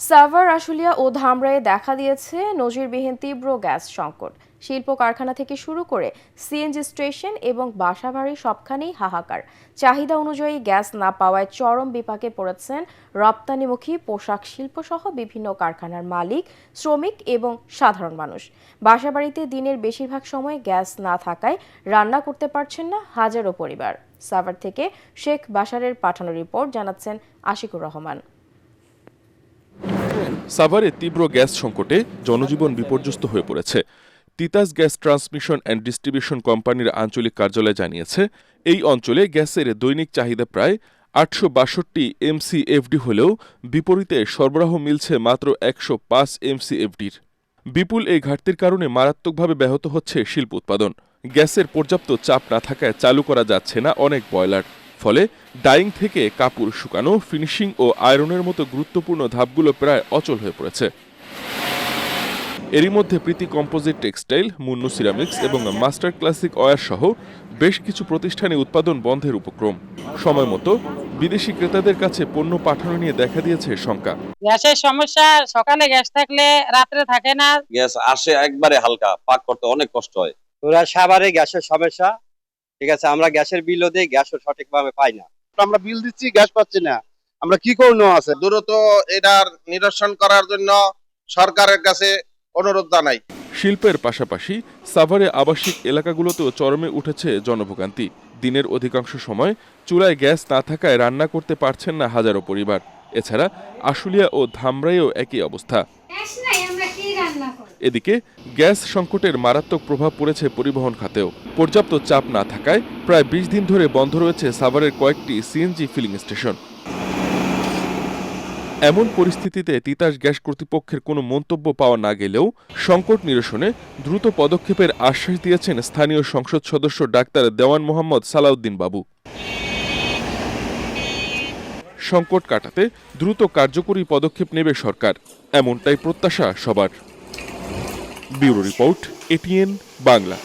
সাভার, আশুলিয়া ও ধামরাইয়ে দেখা দিয়েছে নজিরবিহীন তীব্র গ্যাস সংকট। শিল্প কারখানা থেকে শুরু করে সিএনজি স্টেশন এবং বাসাবাড়ি সবখানেই হাহাকার। চাহিদা অনুযায়ী গ্যাস না পাওয়ায় চরম বিপাকে পড়েছেন রপ্তানিমুখী পোশাক শিল্প সহ বিভিন্ন কারখানার মালিক, শ্রমিক এবং সাধারণ মানুষ। বাসাবাড়িতে দিনের বেশিরভাগ সময় গ্যাস না থাকায় রান্না করতে পারছেন না হাজারো পরিবার। সাভার থেকে শেখ বাশারের পাঠানো রিপোর্ট জানাচ্ছেন আশিকুর রহমান। সাভারে তীব্র গ্যাস সংকটে জনজীবন বিপর্যস্ত হয়ে পড়েছে। Titas gas transmission and distribution কোম্পানির আঞ্চলিক কার্যালয় জানিয়েছে, এই অঞ্চলে গ্যাসের দৈনিক চাহিদা প্রায় ৮৬২ এমসিএফডি হলেও বিপরীতে সরবরাহ মিলছে মাত্র ১০৫ এমসিএফডির। বিপুল এই ঘাটতির কারণে মারাত্মকভাবে ব্যাহত হচ্ছে শিল্প উৎপাদন। গ্যাসের পর্যাপ্ত চাপ না থাকায় চালু করা যাচ্ছে না অনেক বয়লার। ফলে ডাইং থেকে কাপড় শুকানো, ফিনিশিং ও আয়রনের মতো গুরুত্বপূর্ণ ধাপগুলো প্রায় অচল হয়ে পড়েছে। এরই মধ্যে প্রীতি কম্পোজিট টেক্সটাইল, মুন্নু সিরামিক্স এবং মাস্টার ক্লাসিক ওয়্যার সহ বেশ কিছু প্রতিষ্ঠানে উৎপাদন বন্ধের উপক্রম। সময় মতো বিদেশি ক্রেতাদের কাছে পণ্য পাঠানো নিয়ে দেখা দিয়েছে শঙ্কা। গ্যাসের সমস্যা, সকালে গ্যাস থাকলে রাত্রে থাকে না। গ্যাস আসে একবারে হালকা, পাক করতে অনেক কষ্ট হয়। ওরা সাভারে গ্যাসের সমস্যা, ঠিক আছে, আমরা গ্যাসের বিলও দিই, গ্যাসও সঠিকভাবে পাই না। আমরা বিল দিচ্ছি, গ্যাস পাচ্ছি না, আমরা কি করণীয় আছে? দ্রুত এটার নিরসন করার জন্য সরকারের কাছে অনুরোধ জানাই। শিল্পের পাশাপাশি সাভারে আবাসিক এলাকাগুলোতেও চরমে উঠেছে জনভোগান্তি। দিনের অধিকাংশ সময় চুলায় গ্যাস না থাকায় রান্না করতে পারছেন না হাজারো পরিবার। এছাড়া আশুলিয়া ও ধামরাইয়েও একই অবস্থা। এদিকে গ্যাস সংকটের মারাত্মক প্রভাব পড়েছে পরিবহন খাতেও। পর্যাপ্ত চাপ না থাকায় প্রায় ২০ দিন ধরে বন্ধ রয়েছে সাভারের কয়েকটি সিএনজি ফিলিং স্টেশন। এমন পরিস্থিতিতে তিতাস গ্যাস কর্তৃপক্ষের কোনো মন্তব্য পাওয়া না গেলেও সংকট নিরসনে দ্রুত পদক্ষেপের আশ্বাস দিয়েছেন স্থানীয় সংসদ সদস্য ডাক্তার দেওয়ান মোহাম্মদ সালাউদ্দিন বাবু। সংকট কাটাতে দ্রুত কার্যকরী পদক্ষেপ নেবে সরকার, এমনটাই প্রত্যাশা সবার। Bureau report, ATN Bangla.